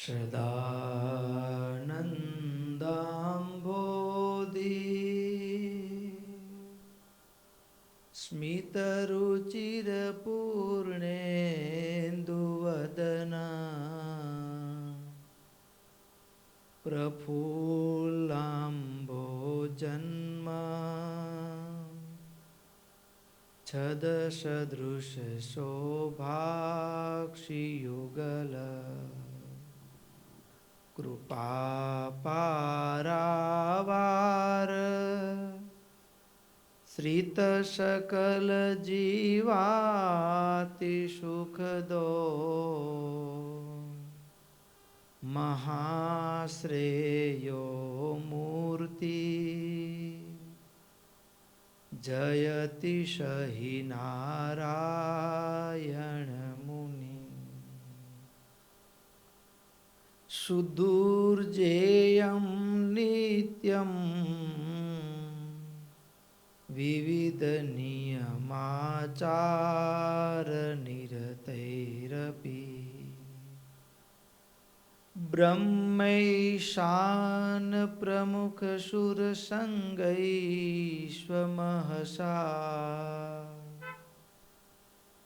સદાનંદાંભોધિ સ્મિતરુચિરપૂર્ણેન્દુવદના પ્રફુલ્લાંભોજન્મા છદસદૃશશોભાક્ષિયુગલ કૃપાપારાવાર શ્રિતસકલજીવાતિસુખદો મહાશ્રેયો મૂર્તિ જયતિ સહિ નારાયણ મુનિ સુદુર્જેયં નિત્યં વિવિધ નિયમાચાર નિરતૈરપી બ્રહ્મૈશાન પ્રમુખ સુર સંગૈશ્વમહસા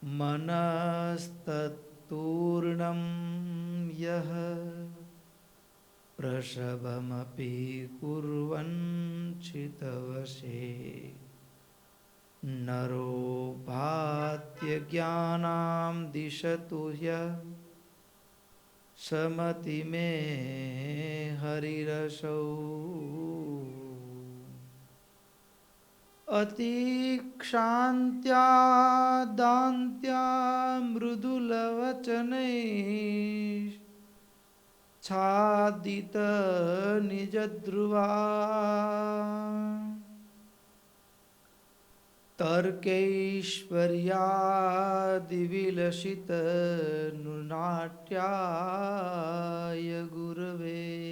મનસ્તત્તૂર્ણં યહ પ્રસવમપી કુર્વન ચિતવશે નરો ભાત્યજ્ઞાનાં દિશતુ યઃ સમતિ મે હરિરસૌ અતિક્ષાન્ત્યા દાન્ત્યા મૃદુલવચનૈઃ છાદિત નિજધ્રુવા તર્કૈશ્વર્યાદિવિલસિત નુનાટ્યાય ગુરવે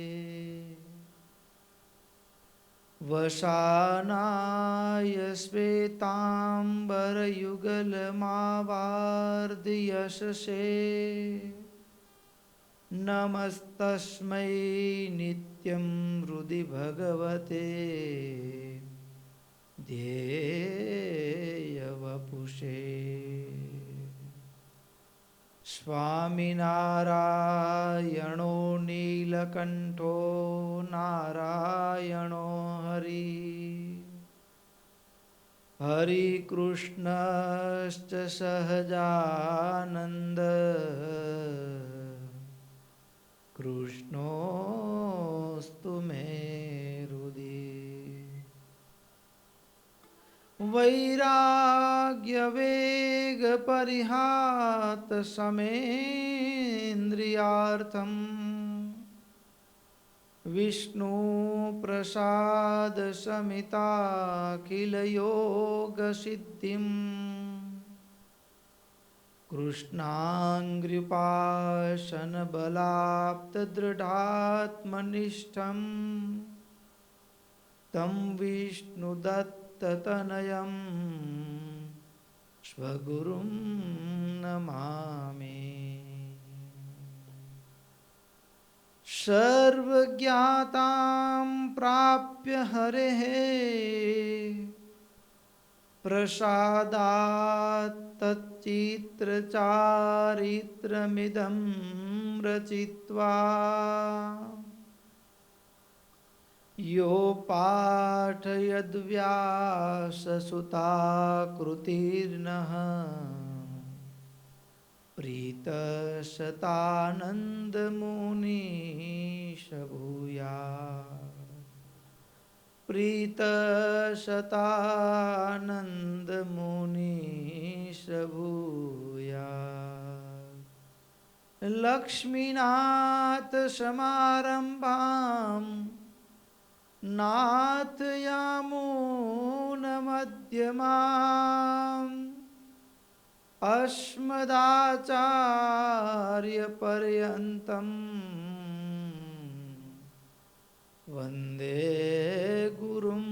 વસાનાય શ્વેતાંબરયુગલમાવાર્દયશે નમસ્તસ્મૈ નિત્યં હૃદિ ભગવતે ધ્યેયવપુષે સ્વામિનારાયણો નીલકંઠો નારાયણો હરિકૃષ્ણશ્ચ સહજાનંદ કૃષ્ણોસ્તુ મે હૃદિ વૈરાગ્યવેગ પરિહાત સમેન્દ્રિયાર્થમ વિષ્ણુ પ્રસાદ સમિતાખિલ યોગ સિદ્ધિમ કૃષ્ણાંગ્ર્યુપાસન બલાપ્ત દૃઢાત્મનિષ્ઠમ તમ વિષ્ણુદત્તતનયં સ્વગુરું નમામિ સર્વજ્ઞાતાં પ્રાપ્ય હરેઃ પ્રસાદાત તચ્ચિત્રચારિત્રમિદં રચિત્વા યો પાઠયદ્વ્યાસસુતાકૃતિર્નઃ પ્રીતસતાનંદમુનિશ ભૂયાत् પ્રીતસતાનંદમુનિશ ભૂયાत् લક્ષ્મીનાથ સમારંભાં નાથયામૂન મધ્યમામ અસ્મદાચાર્ય પર્યંતમ વંદે ગુરુમ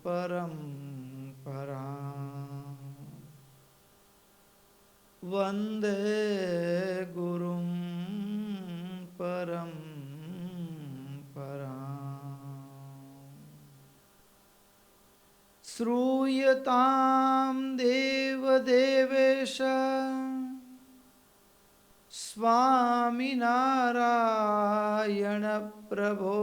પરંપરાં વંદે ગુરુમ श्रूयतां देवदेवेश स्वामिनारायण प्रभो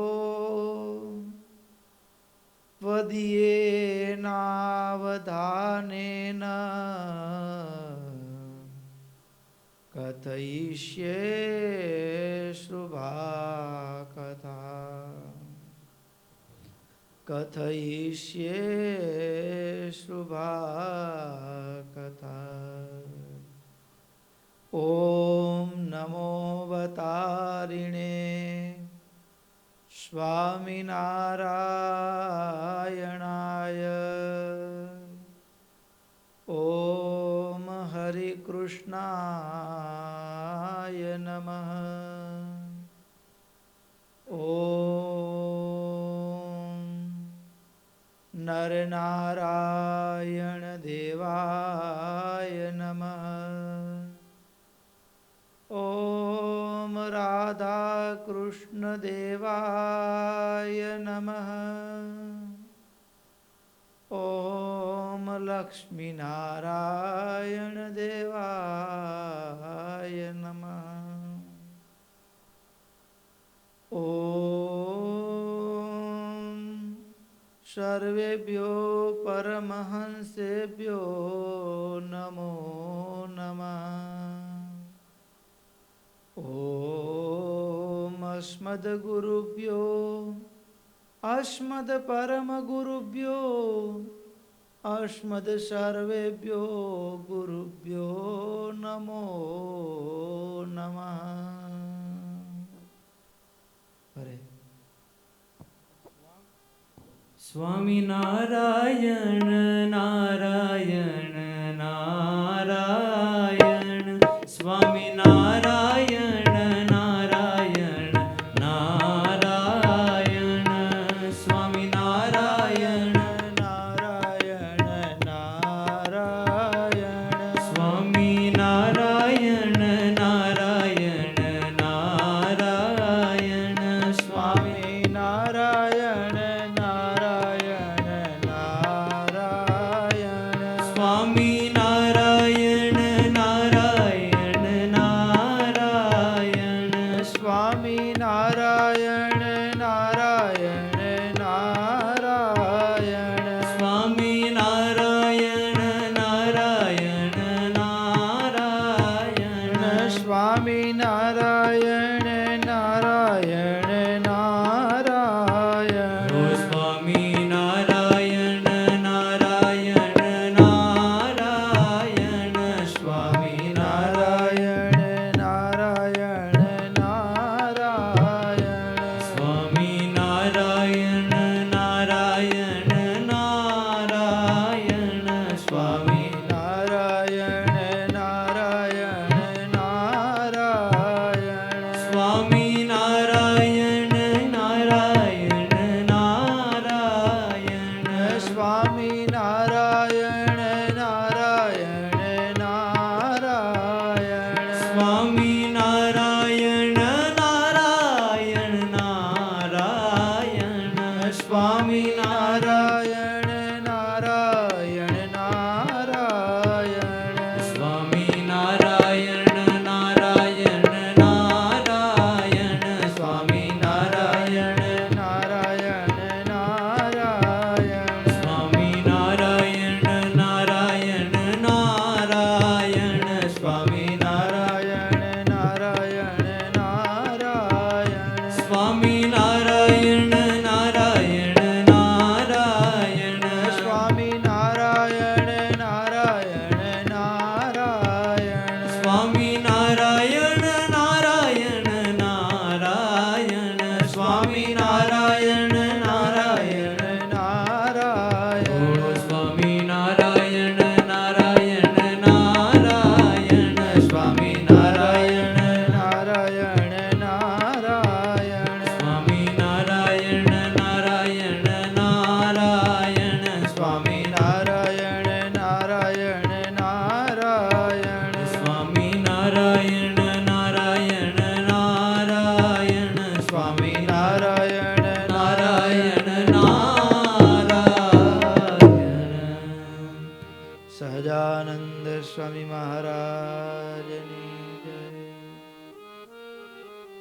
त्वदीयेनावधानेन कथयिष्ये शुभाकथा कथयिष्ये शुभाकथा। ॐ नमो अवतारिणे स्वामिनारायणाय। ॐ हरिकृष्णाय नमः। ॐ नरनारायण देवाय नमः। ॐ राधाकृष्ण देवाय नमः। ॐ लक्ष्मीनारायण देवाय नमः। ॐ सर्वेभ्यो परमहंसेभ्यो नमो नमः। ॐ अस्मद्गुरुभ्यो अस्मद्परमगुरुभ्यो अस्मद्सर्वेभ्यो गुरुभ्यो नमो नमः। हरे स्वामिनारायण नारायण नारायण स्वामिनारायण नारायण नारायण स्वामिनारायण नारायण नारायण स्वामिनारायण नारायण नारायण स्वामी नारायण नारायण नारायण स्वामी नारायण नारायण नारायण स्वामी नारायण नारायण नारायण स्वामी नारायण नारायण नारायण स्वामी नारायण नारायण नारायण ओ स्वामी नारायण नारायण नारायण स्वामी नारायण नारायण नारायण स्वामी नारायण नारायण नारायण स्वामी नारायण नारायण नारायण स्वामी नारायण नारायण नारायण स्वामी नारायण नारायण नारायण स्वामी नारायण नारायण नारायण स्वामी नारायण नारायण नारायण स्वामी नारायण नारायण नारायण स्वामी नारायण नारायण नारायण स्वामी नारायण नारायण नारायण स्वामी नारायण नारायण नारायण स्वामी नारायण नारायण नारायण स्वामी नारायण नारायण नारायण स्वामी नारायण नारायण नारायण स्वामी नारायण नारायण नारायण ओ स्वामी नारायण नारायण नारायण स्वामी नारायण नारायण नारायण स्वामी नारायण नारायण नारायण स्वामी नारायण नारायण नारायण स्वामी नारायण नारायण नारायण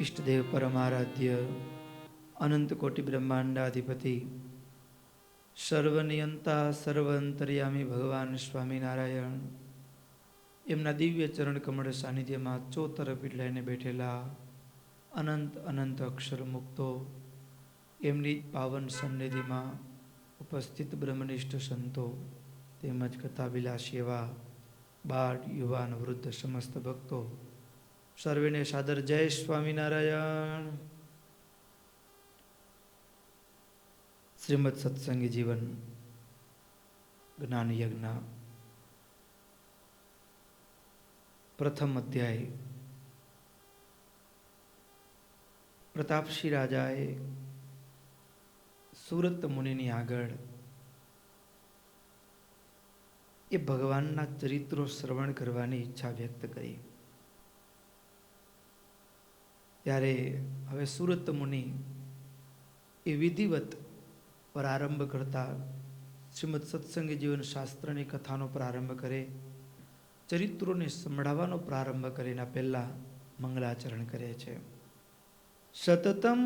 ઈષ્ટદેવ પરમારાધ્ય અનંત કોટી બ્રહ્માંડાધિપતિ સર્વનિયંતા સર્વ અંતર્યામી ભગવાન સ્વામિનારાયણ એમના દિવ્ય ચરણ કમળ સાનિધ્યમાં ચોતરફ લઈને બેઠેલા અનંત અનંત અક્ષર મુક્તો, એમની પાવન સન્નિધિમાં ઉપસ્થિત બ્રહ્મનિષ્ઠ સંતો તેમજ કથાવિલાસી એવા બાળ યુવાન વૃદ્ધ સમસ્ત ભક્તો સર્વેને સાદર જય સ્વામિનારાયણ. શ્રીમદ સત્સંગી જીવન જ્ઞાન યજ્ઞ પ્રથમ અધ્યાય. પ્રતાપસિંહ રાજાએ સુરત મુનિની આગળ એ ભગવાનના ચરિત્રો શ્રવણ કરવાની ઈચ્છા વ્યક્ત કરી. ત્યારે હવે સુરત મુનિ એ વિધિવત પ્રારંભ કરતા શ્રીમદ સત્સંગી જીવન શાસ્ત્રની કથાનો પ્રારંભ કરે, ચરિત્રોને સંભળાવવાનો પ્રારંભ કરે એના પહેલા મંગલાચરણ કરે છે. સતતમ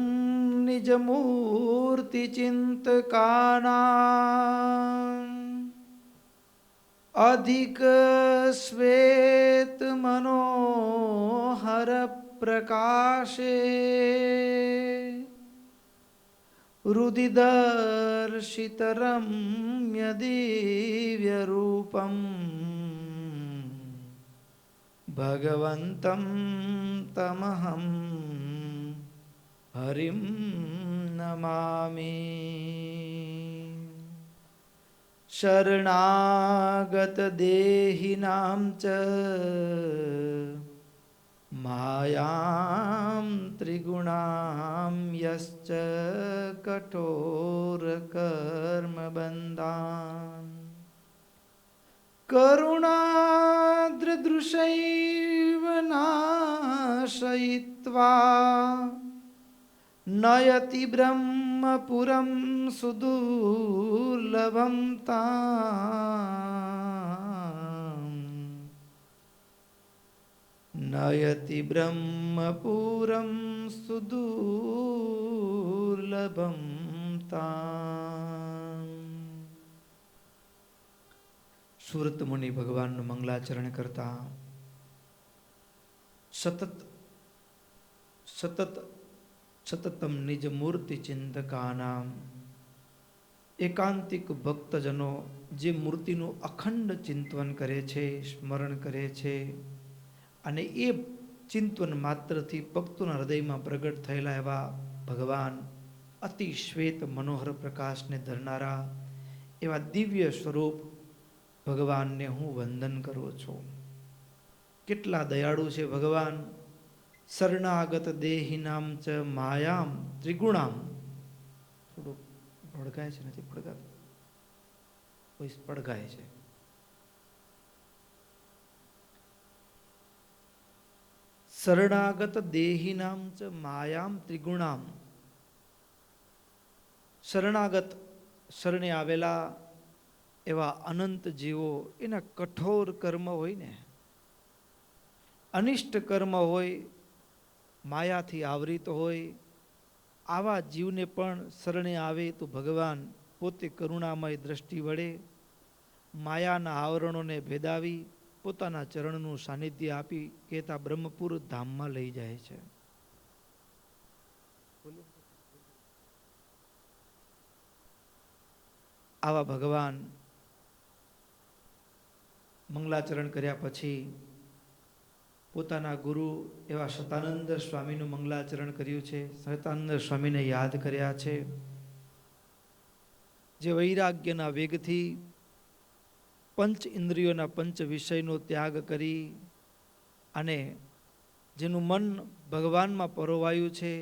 નિજ મૂર્તિ ચિંતકાના અધિક શ્વેત મનોહર પ્રકાશે રુદિદર્શિત રમ્ય દિવ્ય રૂપમ ભગવંતમ તમહં હરિમ નમામિ. શરણાગત દેહિનાં ચ માયાં ત્રિગુણાં યશ્ચ કઠોર કર્મ બંધાન કરુણાદ્રદૃશૈવ નાશયિત્વા નયતિ બ્રહ્મપુરં સુદુર્લભં તામ નયતિ બ્રહ્મપુરં સુદુર્લભં તામ. સુરત મુનિ ભગવાનનું મંગલાચરણ કરતા સતતમ નિજ મૂર્તિ ચિંતકાનામ, એકાંતિક ભક્તજનો જે મૂર્તિનું અખંડ ચિંતન કરે છે, સ્મરણ કરે છે, અને એ ચિંતન માત્રથી ભક્તોના હૃદયમાં પ્રગટ થયેલા એવા ભગવાન અતિ શ્વેત મનોહર પ્રકાશને ધરનારા એવા દિવ્ય સ્વરૂપ ભગવાનને હું વંદન કરું છું. કેટલા દયાળુ છે ભગવાન. શરણાગત દેહિનામ ચ માયામ ત્રિગુણામ. થોડુંક પડઘાય છે, નથી પડઘાતું? કોઈ પડઘાય છે. શરણાગત દેહિનામ ચ માયામ ત્રિગુણામ. શરણાગત શરણે આવેલા એવા અનંત જીવો, એના કઠોર કર્મ હોય ને, અનિષ્ટ કર્મ હોય, માયાથી આવૃત હોય, આવા જીવને પણ શરણે આવે તો ભગવાન પોતે કરુણામય દ્રષ્ટિ વડે માયાના આવરણોને ભેદાવી પોતાના ચરણનું સાનિધ્ય આપી કહેતા બ્રહ્મપુર ધામમાં લઈ જાય છે. આવા ભગવાન મંગલાચરણ કર્યા પછી પોતાના ગુરુ એવા શતાનંદ સ્વામીનું મંગલાચરણ કર્યું છે. શતાનંદ સ્વામીને યાદ કર્યા છે, જે વૈરાગ્યના વેગથી પંચ ઇન્દ્રિયોના પંચ વિષયનો ત્યાગ કરી અને જેનું મન ભગવાનમાં પરોવાયું છે,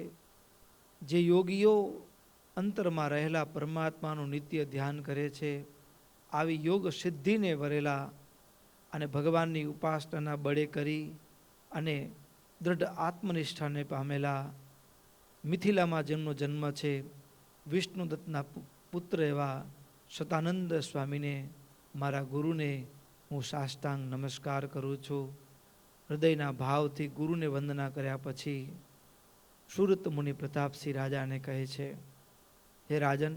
જે યોગીઓ અંતરમાં રહેલા પરમાત્માનું નિત્ય ધ્યાન કરે છે, આવી યોગ સિદ્ધિને વરેલા અને ભગવાનની ઉપાસનાના બળે કરી અને દૃઢ આત્મનિષ્ઠાને પામેલા મિથિલામાં જેમનો જન્મ છે, વિષ્ણુદત્તના પુત્ર એવા શતાનંદ સ્વામીને, મારા ગુરુને હું સાષ્ટાંગ નમસ્કાર કરું છું. હૃદયના ભાવથી ગુરુને વંદના કર્યા પછી સુરત મુનિ પ્રતાપસિંહ રાજાને કહે છે, હે રાજન,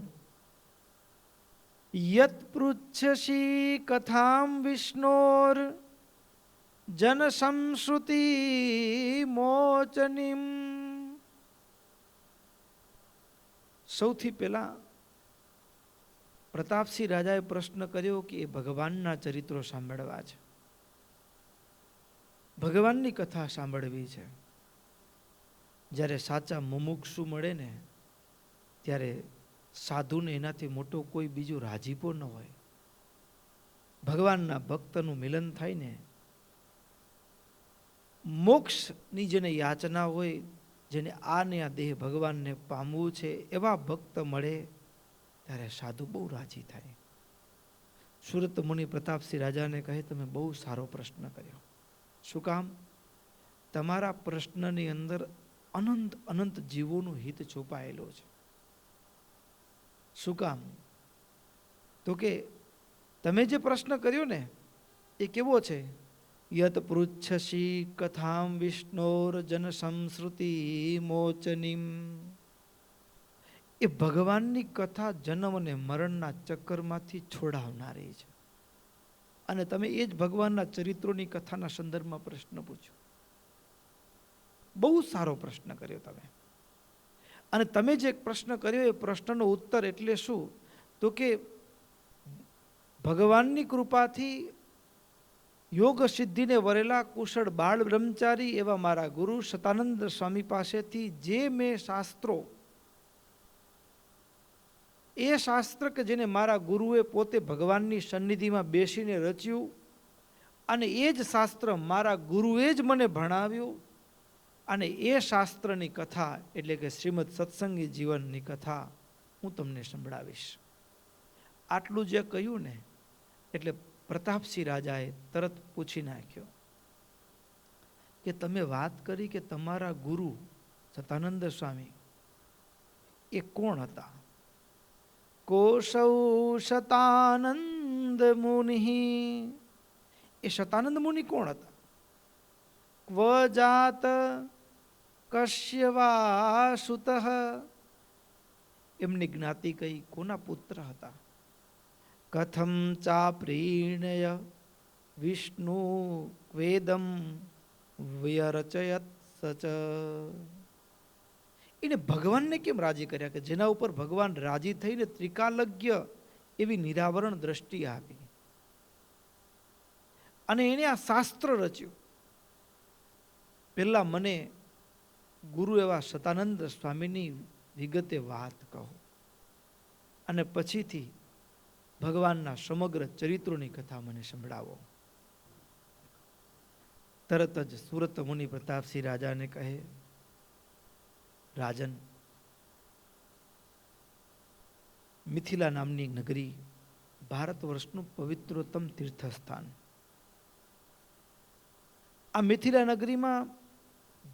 યત પૃચ્છસી કથામ વિષ્ણોર જન સંશ્રુતિ મોચનીમ. સૌથી પહેલા પ્રતાપસિંહ રાજાએ પ્રશ્ન કર્યો કે એ ભગવાનના ચરિત્રો સાંભળવા છે, ભગવાનની કથા સાંભળવી છે. જ્યારે સાચા મુમુક્ષુ મળે ને ત્યારે સાધુને એનાથી મોટો કોઈ બીજો રાજીપો ન હોય. ભગવાનના ભક્તનું મિલન થાય ને, મોક્ષની જેને યાચના હોય, જેને આને આ દેહ ભગવાનને પામવું છે, એવા ભક્ત મળે ત્યારે સાધુ બહુ રાજી થાય. સુરત મુનિ પ્રતાપસિંહ રાજાને કહે, તમે બહુ સારો પ્રશ્ન કર્યો. શું કામ? તમારા પ્રશ્નની અંદર અનંત અનંત જીવોનું હિત છુપાયેલું છે. શું કામ? તો કે તમે જે પ્રશ્ન કર્યો ને એ કેવો છે? યત પૃચ્છસી કથામ વિષ્ણોર જન સંશ્રુતિ મોચનીમ. એ ભગવાનની કથા જન્મ અને મરણના ચક્કરમાંથી છોડાવનારી છે. અને તમે એ જ ભગવાનના ચરિત્રોની કથાના સંદર્ભમાં પ્રશ્ન પૂછ્યો. બહુ સારો પ્રશ્ન કર્યો તમે. અને તમે જે પ્રશ્ન કર્યો એ પ્રશ્નનો ઉત્તર એટલે શું? તો કે ભગવાનની કૃપાથી યોગ સિદ્ધિને વરેલા કુશળ બાળ બ્રહ્મચારી એવા મારા ગુરુ સતાનંદ સ્વામી પાસેથી જે મેં શાસ્ત્રો, એ શાસ્ત્ર કે જેને મારા ગુરુએ પોતે ભગવાનની સન્નિધિમાં બેસીને રચ્યું, અને એ જ શાસ્ત્ર મારા ગુરુએ જ મને ભણાવ્યું, અને એ શાસ્ત્રની કથા એટલે કે શ્રીમદ સત્સંગી જીવનની કથા હું તમને સંભળાવીશ. આટલું જે કહ્યું ને એટલે પ્રતાપસિંહ રાજાએ તરત પૂછી નાખ્યો કે તમે વાત કરી કે તમારા ગુરુ સતાનંદ સ્વામી એ કોણ હતા? કોશૌ શતાનંદ મુનિ. એ શતાનંદ મુનિ કોણ હતા? ક્વ જાત કશ્ય વા સુતઃ. એમની જ્ઞાતિ કઈ, કોના પુત્ર હતા? કથમ ચાપ્રીણય વિષ્ણુ વેદમ વ્યરચયત સચ. એને ભગવાનને કેમ રાજી કર્યા કે જેના ઉપર ભગવાન રાજી થઈને ત્રિકાલજ્ઞ એવી નિરાવરણ દ્રષ્ટિ આપી, અને એને આ શાસ્ત્ર રચ્યું. પહેલા મને ગુરુ એવા સતાનંદ સ્વામીની વિગતે વાત કહો, અને પછીથી ભગવાનના સમગ્ર ચરિત્રોની કથા મને સંભળાવો. તરત જ સુરત મુનિ પ્રતાપસિંહ રાજાને કહે, રાજન, મિથિલા નામની નગરી ભારત વર્ષનું પવિત્રોત્તમ તીર્થસ્થાન. આ મિથિલા નગરીમાં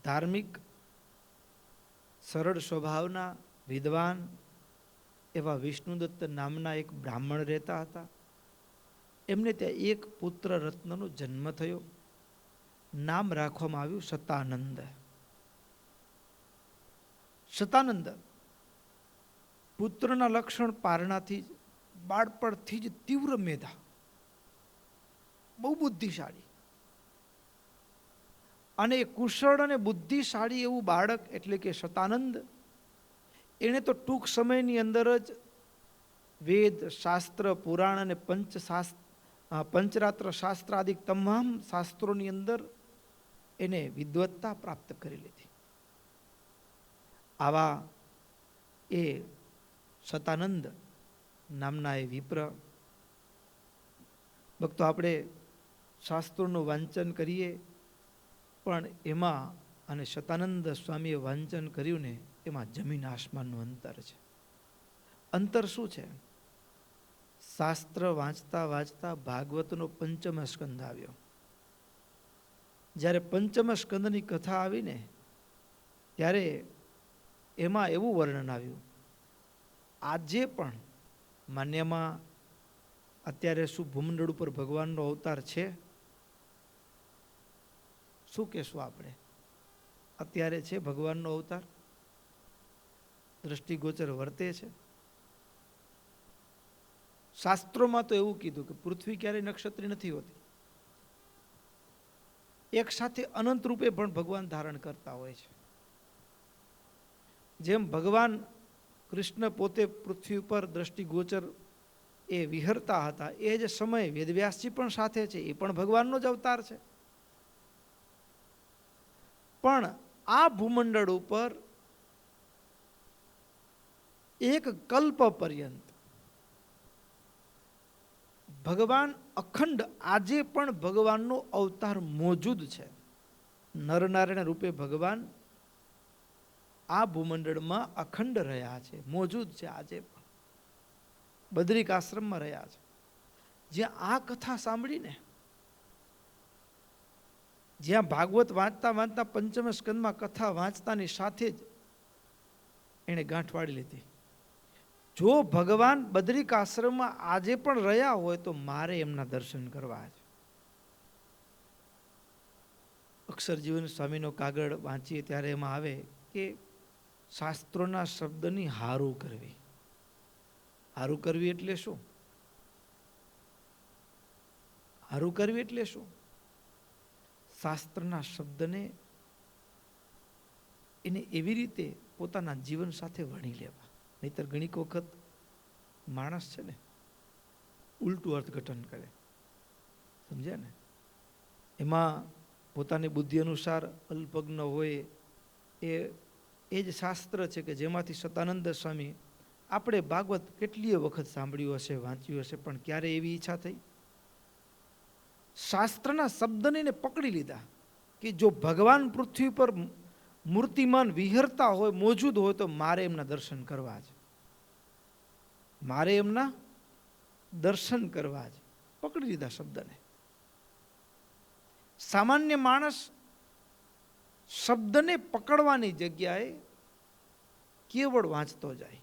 ધાર્મિક, સરળ સ્વભાવના, વિદ્વાન એવા વિષ્ણુદત્ત નામના એક બ્રાહ્મણ રહેતા હતા. એમને ત્યાં એક પુત્ર રત્નનો જન્મ થયો. નામ રાખવામાં આવ્યું શતાનંદ. શતાનંદ પુત્રના લક્ષણ પારણાથી જ, બાળપણથી જ તીવ્ર મેધા, બહુ બુદ્ધિશાળી, અને એ કુશળ અને બુદ્ધિશાળી એવું બાળક એટલે કે શતાનંદ, એણે તો ટૂંક સમયની અંદર જ વેદ, શાસ્ત્ર, પુરાણ અને પંચરાત્ર શાસ્ત્ર આદિ તમામ શાસ્ત્રોની અંદર એને વિદ્વત્તા પ્રાપ્ત કરી લીધી. આવા એ શતાનંદ નામના એ વિપ્ર ભક્તો, આપણે શાસ્ત્રોનું વાંચન કરીએ પણ એમાં અને શતાનંદ સ્વામીએ વાંચન કર્યું ને એમાં જમીન આસમાનનું અંતર છે. અંતર શું છે? શાસ્ત્ર વાંચતા વાંચતા ભાગવતનો પંચમ સ્કંદ આવ્યો. જ્યારે પંચમ સ્કંદની કથા આવી ને ત્યારે એમાં એવું વર્ણન આવ્યું, આજે પણ માન્યમાં અત્યારે શું ભૂમંડળ ઉપર ભગવાનનો અવતાર છે? શું કહેશું આપણે? અત્યારે છે ભગવાનનો અવતાર? દ્રષ્ટિગોચર વર્તે છે? શાસ્ત્રોમાં તો એવું કીધું કે પૃથ્વી ક્યારેય નક્ષત્રી નથી હોતી. એક સાથે અનંત રૂપે પણ ભગવાન ધારણ કરતા હોય છે. જેમ ભગવાન કૃષ્ણ પોતે પૃથ્વી ઉપર દ્રષ્ટિગોચર એ વિહરતા હતા, એ જ સમયે વેદવ્યાસજી પણ સાથે છે, એ પણ ભગવાનનો જ અવતાર છે. પણ આ ભૂમંડળ ઉપર એક કલ્પ પર્યંત ભગવાન અખંડ, આજે પણ ભગવાનનો અવતાર મોજૂદ છે. નરનારાયણ રૂપે ભગવાન આ ભૂમંડળમાં અખંડ રહ્યા છે, મોજૂદ છે. આજે પણ બદ્રિક આશ્રમમાં રહ્યા છે. જ્યાં આ કથા સાંભળીને, જ્યાં ભાગવત વાંચતા વાંચતા પંચમ સ્કંદમાં કથા વાંચતાની સાથે જ એણે ગાંઠ વાળી લીધી. જો ભગવાન બદ્રિક આશ્રમમાં આજે પણ રહ્યા હોય તો મારે એમના દર્શન કરવા છે. અક્ષરજીવન સ્વામીનો કાગળ વાંચીએ ત્યારે એમાં આવે કે શાસ્ત્રોના શબ્દની હારું કરવી. હારું કરવી એટલે શું? હારું કરવી એટલે શું? શાસ્ત્રના શબ્દને એને એવી રીતે પોતાના જીવન સાથે વણી લેવા. નહીતર ઘણી વખત માણસ છે ને ઉલટું અર્થઘટન કરે, સમજ્યા ને? એમાં પોતાની બુદ્ધિ અનુસાર અલ્પજ્ઞ હોય એ જ શાસ્ત્ર છે કે જેમાંથી સતાનંદ સ્વામી, આપણે ભાગવત કેટલીય વખત સાંભળ્યું હશે, વાંચ્યું હશે, પણ ક્યારે એવી ઈચ્છા થઈ? શાસ્ત્રના શબ્દને એને પકડી લીધા કે જો ભગવાન પૃથ્વી પર મૂર્તિમાન વિહરતા હોય, મોજૂદ હોય, તો મારે એમના દર્શન કરવા છે. મારે એમના દર્શન કરવા છે. પકડી લીધા શબ્દને. સામાન્ય માણસ શબ્દને પકડવાની જગ્યાએ કેવળ વાંચતો જાય.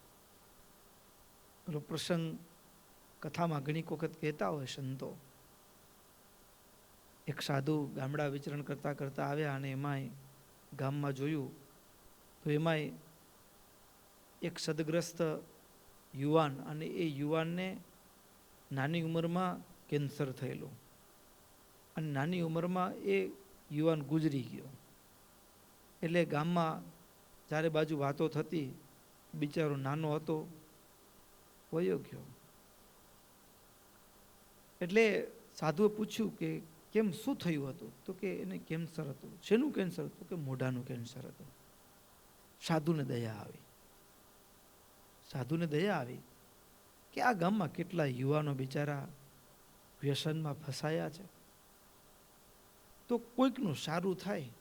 પેલો પ્રસંગ કથામાં ઘણી વખત કહેતા હોય સંતો. એક સાધુ ગામડા વિચરણ કરતા કરતા આવ્યા અને એમાંય ગામમાં જોયું તો એમાંય એક સદગ્રસ્ત યુવાન, અને એ યુવાનને નાની ઉંમરમાં કેન્સર થયેલું અને નાની ઉંમરમાં એ યુવાન ગુજરી ગયો. એટલે ગામમાં ચારે બાજુ વાતો થતી, બિચારો નાનો હતો, વયો ગયો. એટલે સાધુએ પૂછ્યું કે કેમ, શું થયું હતું? તો કે એને કેન્સર હતું. શેનું કેન્સર હતું? કે મોઢાનું કેન્સર હતું. સાધુને દયા આવી. સાધુને દયા આવી કે આ ગામમાં કેટલા યુવાનો બિચારા વ્યસનમાં ફસાયા છે, તો કોઈકનું સારું થાય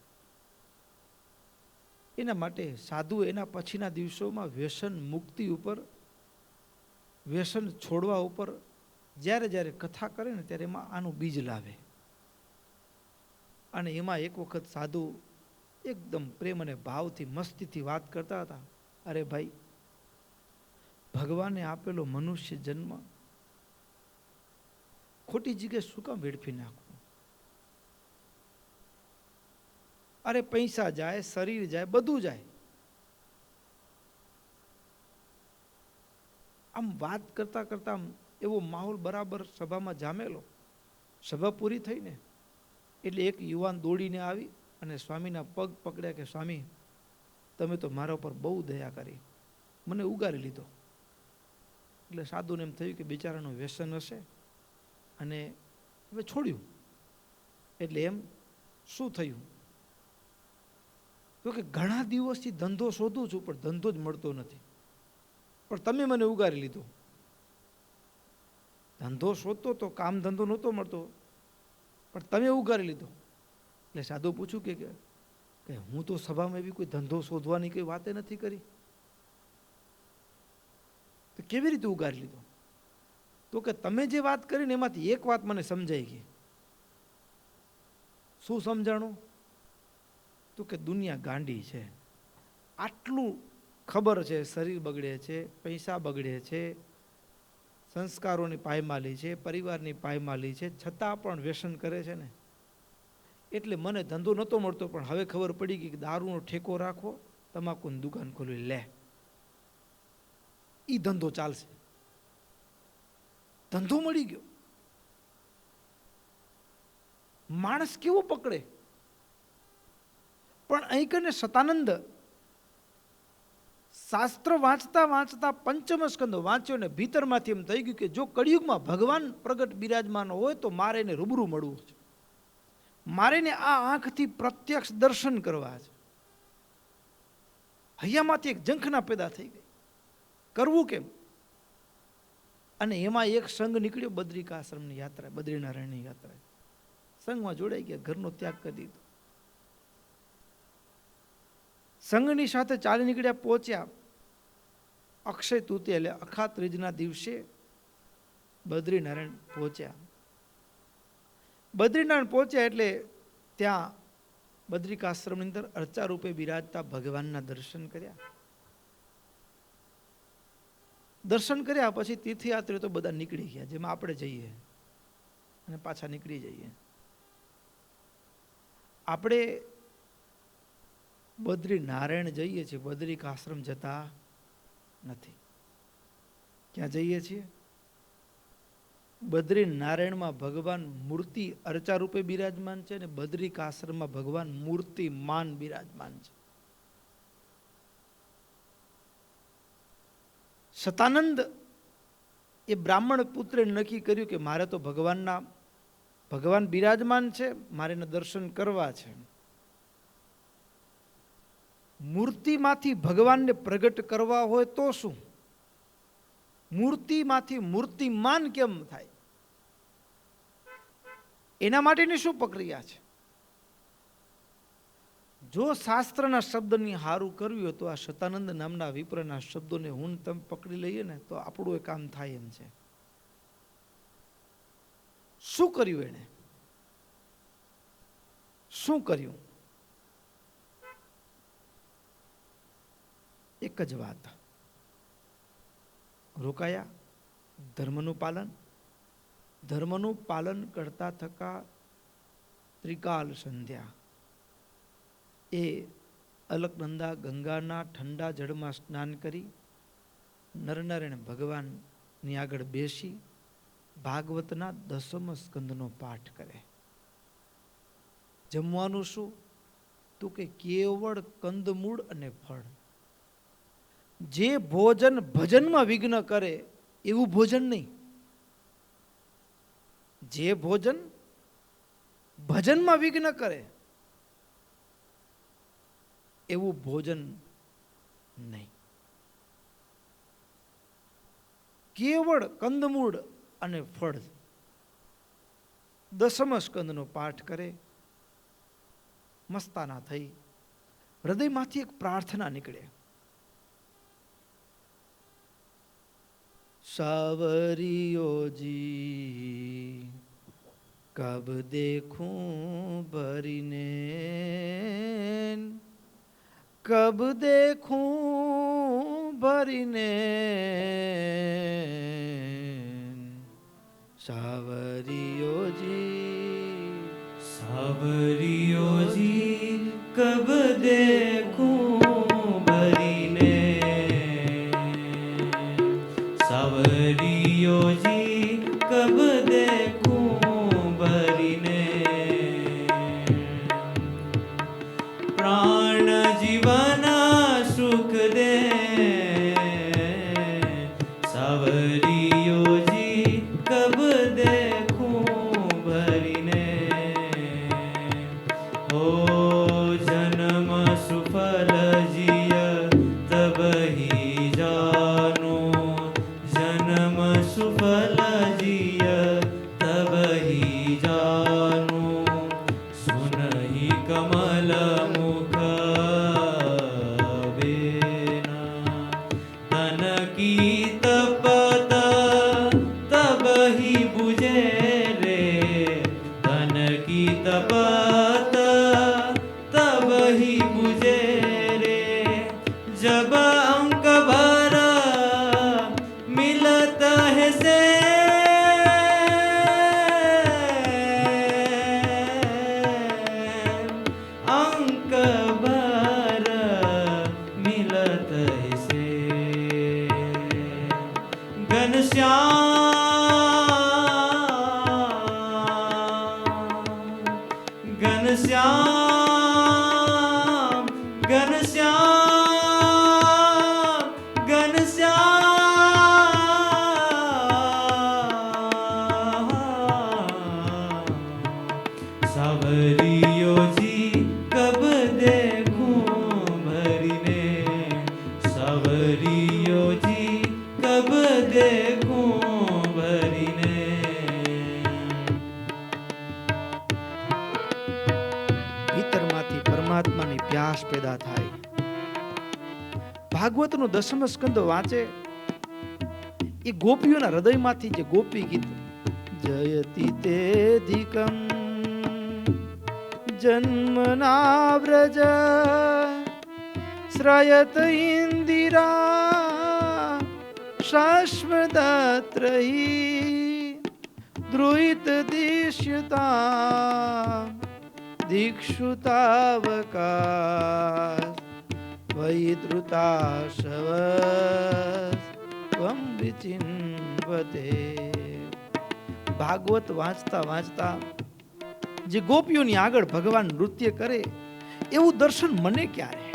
એના માટે સાધુ એના પછીના દિવસોમાં વ્યસન મુક્તિ ઉપર, વ્યસન છોડવા ઉપર જ્યારે જ્યારે કથા કરે ને ત્યારે એમાં આનું બીજ લાવે. અને એમાં એક વખત સાધુ એકદમ પ્રેમ અને ભાવથી, મસ્તીથી વાત કરતા હતા. અરે ભાઈ, ભગવાને આપેલો મનુષ્ય જન્મ ખોટી જગ્યાએ શું કામ વેડફી નાખવું? અરે પૈસા જાય, શરીર જાય, બધું જાય. આમ વાત કરતા કરતા એવો માહોલ બરાબર સભામાં જામેલો. સભા પૂરી થઈને એટલે એક યુવાન દોડીને આવી અને સ્વામીના પગ પકડ્યા કે સ્વામી, તમે તો મારા ઉપર બહુ દયા કરી, મને ઉગારી લીધો. એટલે સાધુને એમ થયું કે બિચારાનું વ્યસન હશે અને હવે છોડ્યું. એટલે એમ શું થયું? તો કે ઘણા દિવસથી ધંધો શોધું છું પણ ધંધો જ મળતો નથી, પણ તમે મને ઉગારી લીધો. ધંધો શોધતો તો, કામ ધંધો નહોતો મળતો, પણ તમે ઉગારી લીધો. એટલે સાધુ પૂછ્યું કે હું તો સભામાં એવી કોઈ ધંધો શોધવાની કોઈ વાતે નથી કરી, તો કેવી રીતે ઉગારી લીધો? તો કે તમે જે વાત કરીને એમાંથી એક વાત મને સમજાઈ ગઈ. શું સમજાણું? તો કે દુનિયા ગાંડી છે. આટલું ખબર છે, શરીર બગડે છે, પૈસા બગડે છે, સંસ્કારોની પાયમાલી છે, પરિવારની પાયમાલી છે, છતાં પણ વ્યસન કરે છે ને. એટલે મને ધંધો નહોતો મળતો, પણ હવે ખબર પડી ગઈ કે દારૂનો ઠેકો રાખો, તમાકુની દુકાન ખોલી લે. એ ધંધો ચાલશે. ધંધો મળી ગયો. માણસ કેવો પકડે? પણ અહીં કને સતાનંદ શાસ્ત્ર વાંચતા વાંચતા પંચમ સ્કંદ વાંચ્યો ને ભીતરમાંથી એમ થઈ ગયું કે જો કળિયુગમાં ભગવાન પ્રગટ બિરાજમાન હોય તો મારે એને રૂબરૂ મળવું છે, મારે ને આ આંખથી પ્રત્યક્ષ દર્શન કરવા છે. હૈયામાંથી એક ઝંખના પેદા થઈ ગઈ, કરવું કેમ? અને એમાં એક સંઘ નીકળ્યો બદ્રિકાશ્રમની યાત્રા, બદ્રીનારાયણની યાત્રા. સંઘમાં જોડાઈ ગયા, ઘરનો ત્યાગ કરી દીધો. સંઘની સાથે ચાલી નીકળ્યા, પહોંચ્યા અક્ષય તૃતીયા એટલે અખા ત્રીજના દિવસે બદ્રીનારાયણ પહોંચ્યા. બદ્રીનારાયણ પહોંચ્યા એટલે ત્યાં બદ્રિકાશ્રમની અંદર અર્ચા રૂપે બિરાજતા ભગવાનના દર્શન કર્યા. દર્શન કર્યા પછી તીર્થયાત્રીઓ તો બધા નીકળી ગયા, જેમાં આપણે જઈએ અને પાછા નીકળી જઈએ. આપણે બદ્રીનારાયણ જઈએ છીએ, બદ્રિકાશ્રમ જતા નથી. ક્યાં જઈએ છીએ? બદ્રીનારાયણમાં ભગવાન મૂર્તિ અર્ચા રૂપે બિરાજમાન છે અને બદ્રિકાશ્રમમાં ભગવાન મૂર્તિમાન બિરાજમાન છે. સતાનંદ એ બ્રાહ્મણ પુત્રે નક્કી કર્યું કે મારે તો ભગવાન બિરાજમાન છે, મારે એના દર્શન કરવા છે. મૂર્તિમાંથી ભગવાનને પ્રગટ કરવા હોય તો શું? મૂર્તિમાંથી મૂર્તિમાન કેમ થાય? એના માટેની શું પ્રક્રિયા છે? જો શાસ્ત્રના શબ્દની હારું કરવી હોય તો આ સતાનંદ નામના વિપ્રના શબ્દોને હું તમે પકડી લઈએ ને તો આપણું એ કામ થાય એમ છે. શું કર્યું એને? શું કર્યું? એક જ વાત, રોકાયા, ધર્મનું પાલન કરતા થકા ત્રિકાલ સંધ્યા એ અલકનંદા ગંગાના ઠંડા જળમાં સ્નાન કરી નરનારાયણ ભગવાનની આગળ બેસી ભાગવતના 10મ સ્કંદનો પાઠ કરે. જમવાનું શું? તો કે કેવળ કંદમૂળ અને ફળ. જે ભોજન ભજનમાં વિઘ્ન કરે એવું ભોજન નહીં. જે ભોજન ભજનમાં વિઘ્ન કરે એવું ભોજન નહીં. કેવળ કંદમૂળ અને ફળ. 10મ સ્કંદનો પાઠ કરે. મસ્તાના થઈ હૃદયમાંથી એક પ્રાર્થના નીકળે. સાવરિયો જી કબ દેખું ભરીને, કબ દેખું ભરીને, સાવરિયો જી, સાવરિયો જી કબ દેખું ભરીને, સાવરિયો જી કબ દેખું ભરીને, પ્રાણ જીવન સુખ દે, સાવરિયો જી કબ દેખું ભરીને, ઓ જન્મ સુફલ જીય તબ હી જાનો, જન્મ સુફલ જીય તબ હી જાનો, સુનહી કમલ મુખ બેના, તન કી તપત તબ હી બુજે રે, તન કી તપત तब ही बुझे रे, जब अंक भर मिलत है से, अंक भर मिलत है से, देखूं भरीने सावरियो जी कब देखूं भरीने। ભીતરમાંથી પરમાત્માની પ્યાસ પેદા થાય. ભાગવતનો 10મ સ્કંદ વાંચે એ ગોપીઓના હૃદયમાંથી જે ગોપી ગીત જયતિ તેધિકમ જન્મના વ્રજ શ્રયત ઇન્દિરા શાશ્વતત્રયી દ્રુહિત દિશ્યતા દીક્ષુતાવકાશ વૈદ્રુતાશવસ્વમ વિચિન્વતે. ભાગવત વાંચતા વાંચતા જે ગોપીઓની આગળ ભગવાન નૃત્ય કરે એવું દર્શન મને ક્યારે.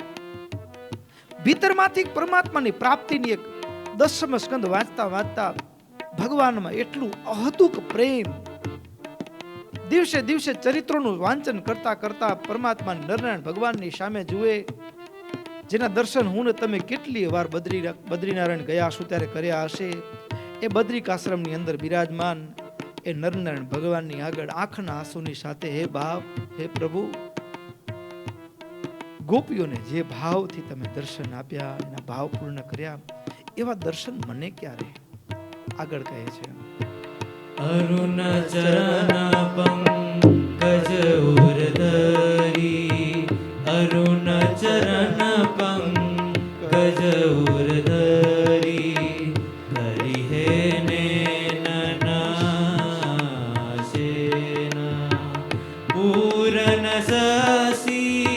ભીતરમાંથી પરમાત્માની પ્રાપ્તિની એક 10મ સ્કંદ વાંચતા વાંચતા ભગવાનમાં એટલું અહતુક પ્રેમ. દિવસે દિવસે ચરિત્રોનું વાંચન કરતા કરતા પરમાત્મા નરનારાયણ ભગવાનની સામે જુએ, જેના દર્શન હું ને તમે કેટલી વાર બદ્રીનારાયણ ગયા હશું ત્યારે કર્યા હશે. એ બદ્રિકાશ્રમની અંદર બિરાજમાન એ નરનારાયણ ભગવાનની આગળ આંખના આંસુની સાથે હે બાપ, હે પ્રભુ, ગોપીઓને જે ભાવથી તમે દર્શન આપ્યા, એના ભાવ પૂર્ણ કર્યા, એવા દર્શન મને ક્યારે. આગળ કહે છે અરુણ ચરણ પંકજ ઉરધરી અરુણ ચરણ પંકજ ઉરધરી કરી હે ને નનાશેના પૂરન સસી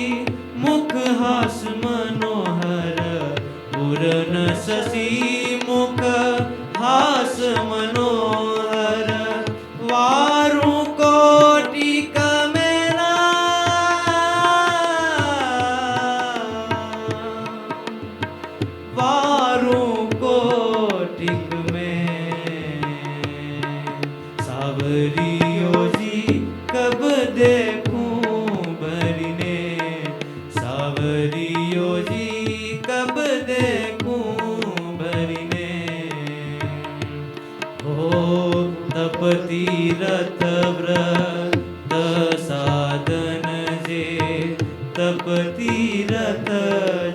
મુખ હાસ મનોહર પૂરન સસી મુખ હાસ મનોહર વારું કોટી કમેલા વારું કોટિક में सावरियो जी कब देखूं भरीने सावरियो जी कब देखूं भरीने हो तपती रथ व्रत साधन जे तपती रथ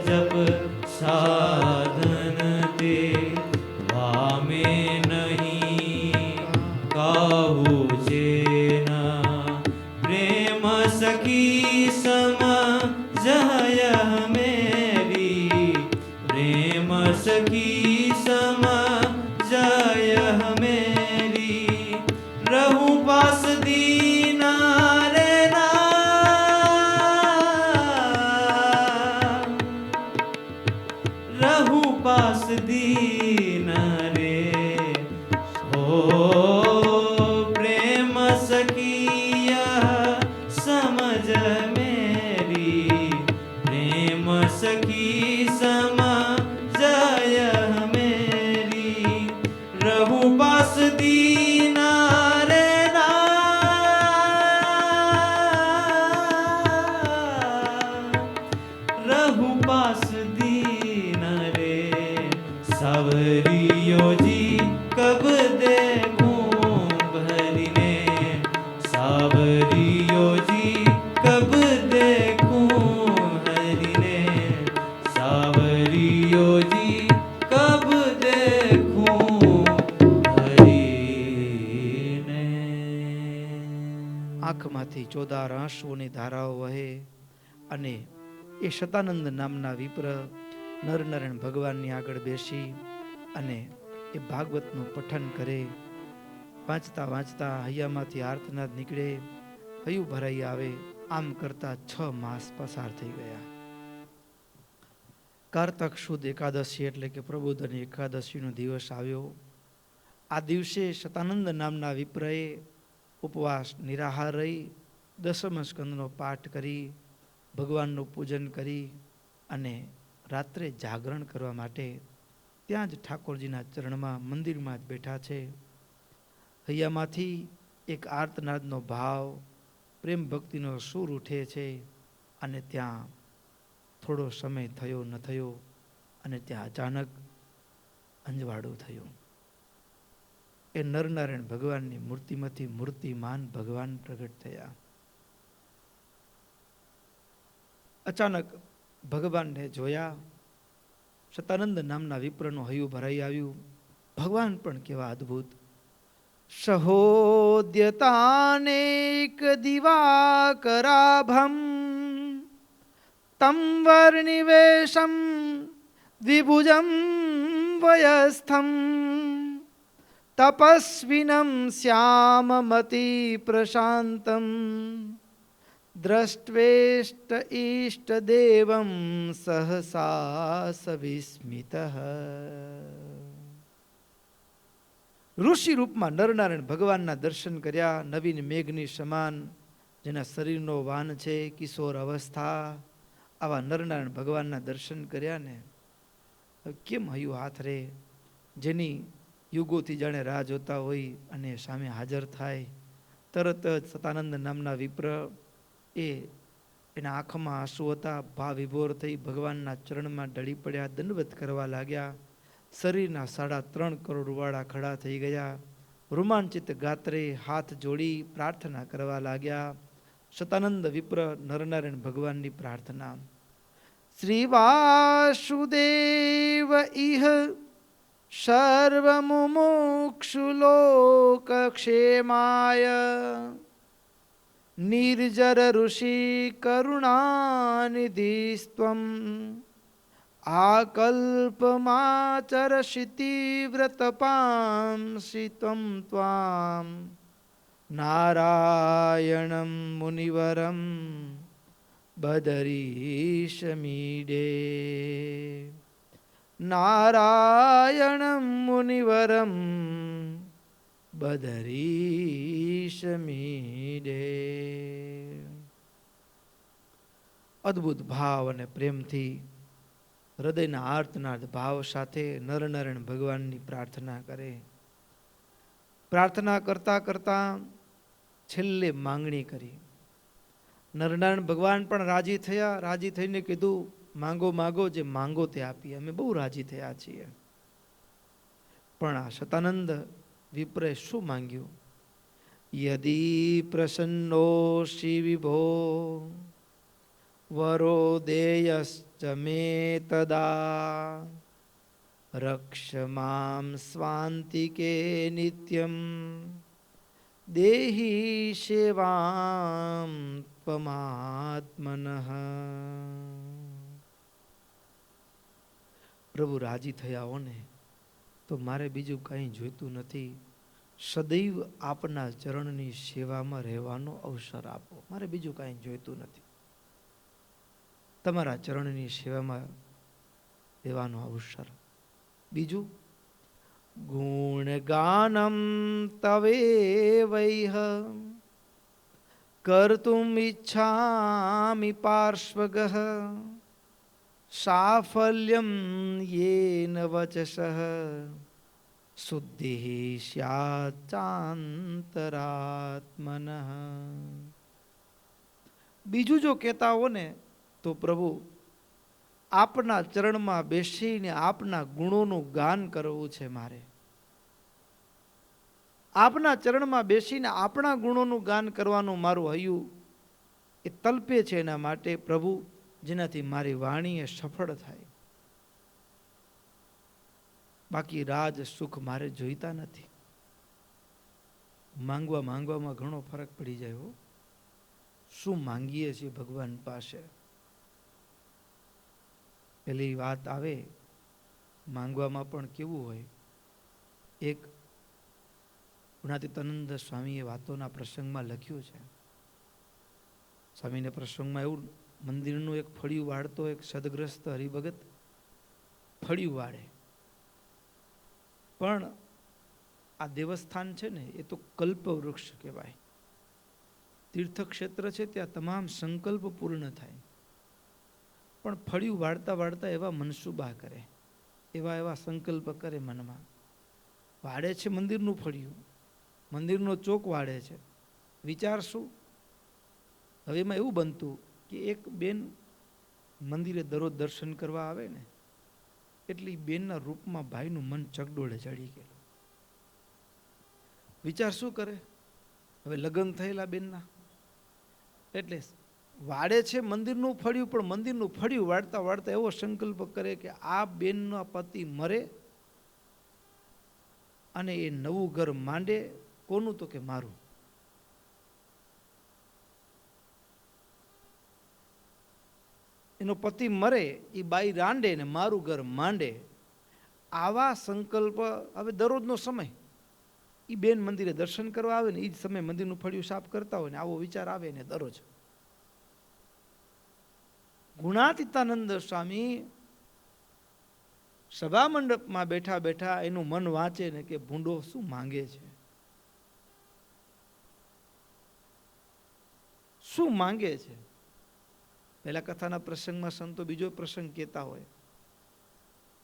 जप साधन ते वामे नहीं काहू जेना प्रेम सखी सम जय मेरी प्रेम सखी सम जय मेरी रहूं पास दीना रे ना रहूं पास दीन रे हो प्रेम सखिया समझ मेरी प्रेम सखी समझ मेरी रहूं पास दीना रे ना रहूं पास दीन रे सावरियो जी कब देखूं भरीने सावरियो जी कब देखूं हरीने सावरियो जी कब देखूं हरीने. આંખમાંથી ચોદાર આંસુઓની ધારાઓ વહે અને એ શતાનંદ નામના વિપ્ર નરનારાયણ ભગવાનની આગળ બેસી અને એ ભાગવતનું પઠન કરે. વાંચતા વાંચતા હૈયામાંથી આર્તનાદ નીકળે, હૈયું ભરાઈ આવે. આમ કરતા 6 માસ પસાર થઈ ગયા. કારતક સુદ એકાદશી એટલે કે પ્રબોધની એકાદશીનો દિવસ આવ્યો. આ દિવસે શતાનંદ નામના વિપ્રએ ઉપવાસ નિરાહાર રહી 10મ સ્કંદનો પાઠ કરી, ભગવાનનું પૂજન કરી અને રાત્રે જાગરણ કરવા માટે ત્યાં જ ઠાકોરજીના ચરણમાં મંદિરમાં જ બેઠા છે. હૈયામાંથી એક આર્તનાદનો ભાવ, પ્રેમ ભક્તિનો સૂર ઉઠે છે અને ત્યાં થોડો સમય થયો ન થયો અને ત્યાં અચાનક અંજવાળું થયું. એ નરનારાયણ ભગવાનની મૂર્તિમાંથી મૂર્તિમાન ભગવાન પ્રગટ થયા. અચાનક ભગવાનને જોયા. સતાનંદ નામના વિપ્રનું હૈયું ભરાઈ આવ્યું. ભગવાન પણ કેવા અદ્ભુત. સહોદ્યતાનેક દિવાકરાભમ તમ વર્ણિવેશમ દ્વિભુજમ વયસ્થમ તપસ્વિનમ શ્યામમતિ પ્રશાંતમ દ્રષ્ટ્વેષ્ટ ઈષ્ટ દેવમ સહસા સવિસ્મિતઃ. ઋષિ રૂપમાં નરનારાયણ ભગવાનના દર્શન કર્યા. નવીન મેઘની સમાન જેના શરીરનો વાન છે, કિશોર અવસ્થા, આવા નરનારાયણ ભગવાનના દર્શન કર્યા ને કેમ હૈયું હાથ રે. જેની યુગોથી જાણે રાહ જોતા હોય અને સામે હાજર થાય. તરત જ સતાનંદ નામના વિપ્ર એના આંખમાં આંસુ હતા. ભાવ વિભોર થઈ ભગવાનના ચરણમાં ઢળી પડ્યા, દંડવત કરવા લાગ્યા. શરીરના 3.5 કરોડ રૂવાડા ખડા થઈ ગયા. રોમાંચિત ગાત્રે હાથ જોડી પ્રાર્થના કરવા લાગ્યા. સતાનંદ વિપ્ર નરનારાયણ ભગવાનની પ્રાર્થના. શ્રી વાસુદેવ ઇહ સર્વમુમુક્ષુ લોક ક્ષેમાય નિર્જર ઋષિ કરુણાનિધિસ્ત્વમ આકલ્પમાચરશિતિ વ્રતપાંસી ત્વમ ત્વામ નારાયણમ મુનિવરમ બદરીશમીડે. નારાયણમ મુનિવરમ બદરીશમીડે. અદ્ભુત ભાવ અને પ્રેમથી હૃદયના આર્તનાદ ભાવ સાથે નરનારાયણ ભગવાનની પ્રાર્થના કરે. પ્રાર્થના કરતા કરતા છેલ્લે માંગણી કરી. નરનારાયણ ભગવાન પણ રાજી થયા. રાજી થઈને કીધું, માંગો માંગો, જે માંગો તે આપીએ. અમે બહુ રાજી થયા છીએ. પણ આ સતાનંદ વિપ્રે શું માંગ્યું? યદી પ્રસન્નોષિ વિભો વરો દેયશ્ચ મે તદા રક્ષ મામ સ્વાંતિકે નિત્યમ દેહી સેવામ ત્વમાત્મનઃ. પ્રભુ રાજી થયા હો ને તો મારે બીજું કંઈ જોઈતું નથી. સદૈવ આપના ચરણની સેવામાં રહેવાનો અવસર આપો. મારે બીજું કાંઈ જોઈતું નથી. તમારા ચરણની સેવામાં રહેવાનો અવસર. બીજું, ગુણગાનમ તવેવૈહ કર્તુમ ઈચ્છામિ પાર્શ્વગઃ સાફલ્યમ યેન વચસઃ શુદ્ધિ સ્યાત ચાંતરાત્મનઃ. બીજું જો કહેતા હો ને તો પ્રભુ આપના ચરણમાં બેસીને આપના ગુણોનું ગાન કરવું છે મારે. આપના ચરણમાં બેસીને આપણા ગુણોનું ગાન કરવાનું મારું હૈયું એ તલપે છે. એના માટે પ્રભુ, જેનાથી મારી વાણી એ સફળ થાય. બાકી રાજ સુખ મારે જોઈતા નથી. માંગવામાં ઘણો ફરક પડી જાય હો. શું માંગીએ છીએ ભગવાન પાસે? પેલી વાત આવે માંગવામાં પણ કેવું હોય. એક ગુણાતીતાનંદ સ્વામીએ વાતોના પ્રસંગમાં લખ્યું છે. સ્વામીને પ્રસંગમાં એવું, મંદિરનું એક ફળિયું વાળતો એક સદગ્રસ્ત હરિભગત ફળિયું વાળે. પણ આ દેવસ્થાન છે ને એ તો કલ્પવૃક્ષ કહેવાય. તીર્થક્ષેત્ર છે, ત્યાં તમામ સંકલ્પ પૂર્ણ થાય. પણ ફળિયું વાળતા વાળતા એવા મનસુબા કરે, એવા સંકલ્પ કરે મનમાં. વાળે છે મંદિરનું ફળિયું, મંદિરનો ચોક વાળે છે. વિચાર શું? હવે એમાં એવું બનતું કે એક બેન મંદિરે દરરોજ દર્શન કરવા આવે ને એટલે ઈ બેનના રૂપમાં ભાઈનું મન ચગડોળે ચડી ગયેલું. વિચાર શું કરે? હવે લગ્ન થયેલા બેનના એટલે વાડે છે મંદિરનું ફળ્યું, પણ મંદિરનું ફળ્યું વાળતા વાળતા એવો સંકલ્પ કરે કે આ બેનનો પતિ મરે અને એ નવું ઘર માંડે. કોનું? તો કે મારું. એનો પતિ મરે, એ બાઈ રાંડે ને મારું ઘર માંડે. આવા સંકલ્પ. હવે દરરોજનો સમય એ બેન મંદિરે દર્શન કરવા આવે ને એ જ સમય મંદિરનું ફળિયું સાફ કરતા હોય ને આવો વિચાર આવે ને દરરોજ. ગુણાતીતાનંદ સ્વામી સભા મંડપમાં બેઠા બેઠા એનું મન વાંચે ને કે ભૂંડો શું માંગે છે, શું માંગે છે. પહેલા કથાના પ્રસંગમાં સંતો બીજો પ્રસંગ કહેતા હોય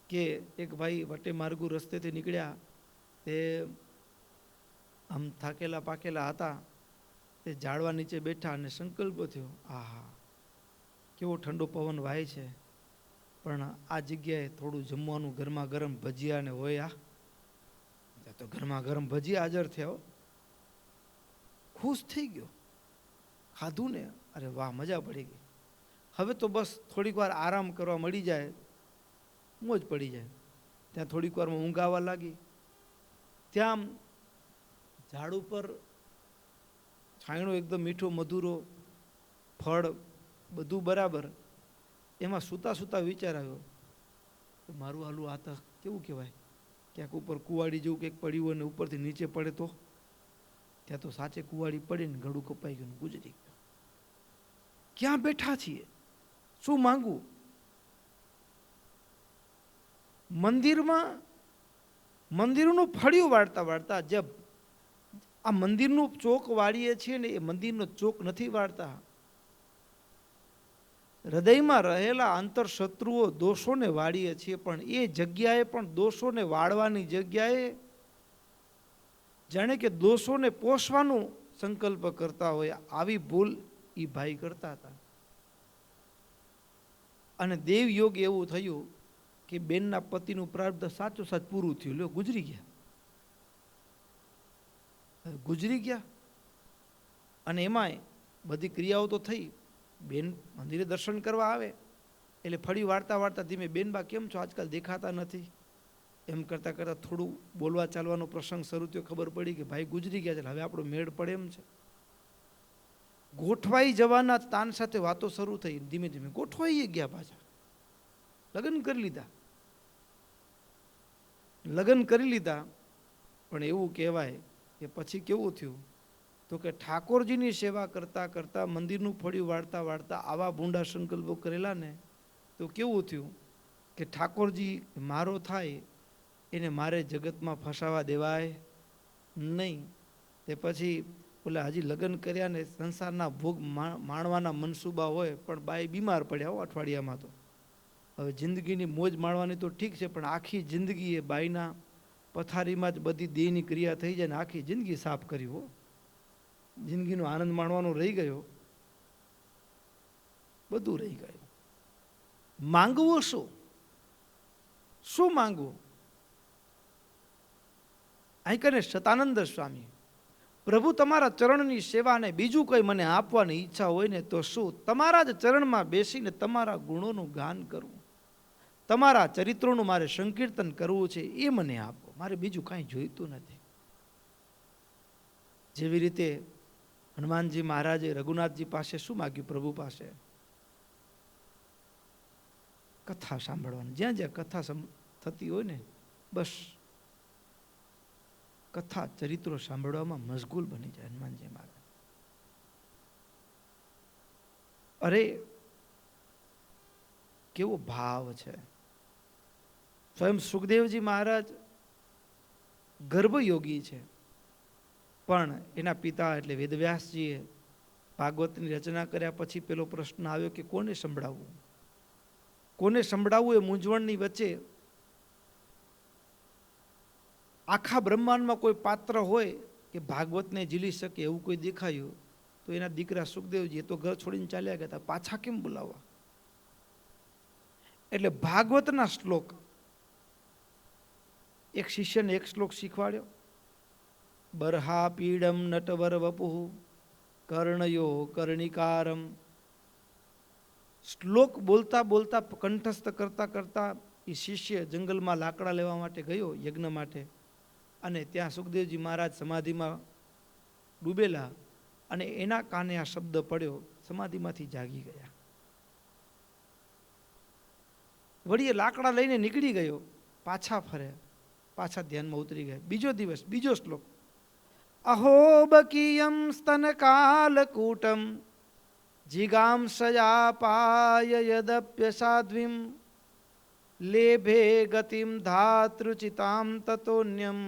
કે એક ભાઈ વટે માર્ગુ રસ્તેથી નીકળ્યા, તે આમ થાકેલા પાકેલા હતા, તે ઝાડવા નીચે બેઠા અને સંકલ્પ થયો, આહા કેવો ઠંડો પવન વાય છે, પણ આ જગ્યાએ થોડું જમવાનું ગરમા ગરમ ભજીયા ને હોય. આ તો ગરમા ગરમ ભજીયા હાજર થયા. ખુશ થઈ ગયો, ખાધું ને, અરે વાહ મજા પડી ગઈ. હવે તો બસ થોડીક વાર આરામ કરવા મળી જાય, મોજ પડી જાય. ત્યાં થોડીક વારમાં ઊંઘ આવવા લાગી. ત્યાં ઝાડ ઉપર છાંયણો એકદમ મીઠો મધુરો, ફળ બધું બરાબર. એમાં સૂતા સૂતા વિચાર આવ્યો કે મારું હાલું આ તો કેવું કહેવાય, ક્યાંક ઉપર કુવાડી જેવું કંઈક પડ્યું હોય ને ઉપરથી નીચે પડે તો. ત્યાં તો સાચે કુવાડી પડીને ગળું કપાઈ ગયું, ગુજરી ગયું. ક્યાં બેઠા છીએ, શું માંગવું? મંદિરનું ફળિયું વાળતા વાળતા જબ આ મંદિરનું ચોક વાળીએ છીએ ને, એ મંદિરનો ચોક નથી વાળતા. હૃદયમાં રહેલા આંતર શત્રુઓ દોષોને વાળીએ છીએ, પણ એ જગ્યાએ પણ દોષોને વાળવાની જગ્યાએ જાણે કે દોષોને પોષવાનું સંકલ્પ કરતા હોય. આવી ભૂલ એ ભાઈ કરતા હતા. અને દેવ યોગ એવું થયું કે બેનના પતિનું પ્રારબ્ધ સાચું સાચ પૂરું થયું. લ્યો ગુજરી ગયા. અને એમાંય બધી ક્રિયાઓ તો થઈ. બેન મંદિરે દર્શન કરવા આવે એટલે ફળી વાળતા વાળતા ધીમે, બેનબા કેમ છો, આજકાલ દેખાતા નથી, એમ કરતાં કરતાં થોડું બોલવા ચાલવાનો પ્રસંગ શરૂ થયો. ખબર પડી કે ભાઈ ગુજરી ગયા છે, હવે આપણો મેળ પડે એમ છે. ગોઠવાઈ જવાના તાન સાથે વાતો શરૂ થઈ. ધીમે ધીમે ગોઠવાઈ ગયા, પાછા લગ્ન કરી લીધા. પણ એવું કહેવાય કે પછી કેવું થયું તો કે ઠાકોરજીની સેવા કરતા કરતા મંદિરનું ફળિયું વાળતા વાળતા આવા ભૂંડા સંકલ્પો કરેલા ને, તો કેવું થયું કે ઠાકોરજી મારો થાય એને મારે જગતમાં ફસાવા દેવાય નહીં. તે પછી ઓલા હજી લગ્ન કર્યા ને સંસારના ભોગ માણવાના મનસૂબા હોય, પણ બાઈ બીમાર પડ્યા હો અઠવાડિયામાં. તો હવે જિંદગીની મોજ માણવાની તો ઠીક છે, પણ આખી જિંદગી એ બાઈના પથારીમાં જ બધી દેહની ક્રિયા થઈ જાય ને આખી જિંદગી સાફ કરી હો. જિંદગીનો આનંદ માણવાનો રહી ગયો, બધું રહી ગયું. માંગવું શું માંગવું? અહીં કને સતાનંદ સ્વામી, પ્રભુ તમારા ચરણની સેવાને બીજું કંઈ મને આપવાની ઈચ્છા હોય ને તો શું? તમારા જ ચરણમાં બેસીને તમારા ગુણોનું ગાન કરવું, તમારા ચરિત્રોનું મારે સંકીર્તન કરવું છે, એ મને આપો. મારે બીજું કાંઈ જોઈતું નથી. જેવી રીતે હનુમાનજી મહારાજે રઘુનાથજી પાસે શું માગ્યું? પ્રભુ પાસે કથા સાંભળવાની. જ્યાં જ્યાં કથા થતી હોય ને, બસ કથા ચરિત્રો સાંભળવામાં મશગુલ બની જાય હનુમાનજી મહારાજ. અરે કેવો ભાવ છે! સ્વયં સુખદેવજી મહારાજ ગર્ભયોગી છે, પણ એના પિતા એટલે વેદવ્યાસજીએ ભાગવતની રચના કર્યા પછી પેલો પ્રશ્ન આવ્યો કે કોને સંભળાવવું? એ મૂંઝવણની વચ્ચે આખા બ્રહ્માંડમાં કોઈ પાત્ર હોય કે ભાગવતને ઝીલી શકે એવું કોઈ દેખાયું તો એના દીકરા સુખદેવજી. તો ઘર છોડીને ચાલ્યા ગયા હતા, પાછા કેમ બોલાવવા? એટલે ભાગવતના શ્લોક એક શિષ્યને એક શ્લોક શીખવાડ્યો. બરહા પીડમ નટવર વપુઃ કર્ણયો કર્ણિકારમ. શ્લોક બોલતા બોલતા કંઠસ્થ કરતા કરતા એ શિષ્ય જંગલમાં લાકડા લેવા માટે ગયો યજ્ઞ માટે, અને ત્યાં સુખદેવજી મહારાજ સમાધિમાં ડૂબેલા, અને એના કાને આ શબ્દ પડ્યો, સમાધિમાંથી જાગી ગયા. વળી એ લાકડા લઈને નીકળી ગયો, પાછા ફરે, પાછા ધ્યાનમાં ઉતરી ગયા. બીજો દિવસ બીજો શ્લોક. અહો બકીયમ સ્તન કાલકૂટમ જિગાંસયાપાય યદપ્ય સાધ્વીમ લેભે ગતિમ ધાતૃચિતામ તતોન્યમ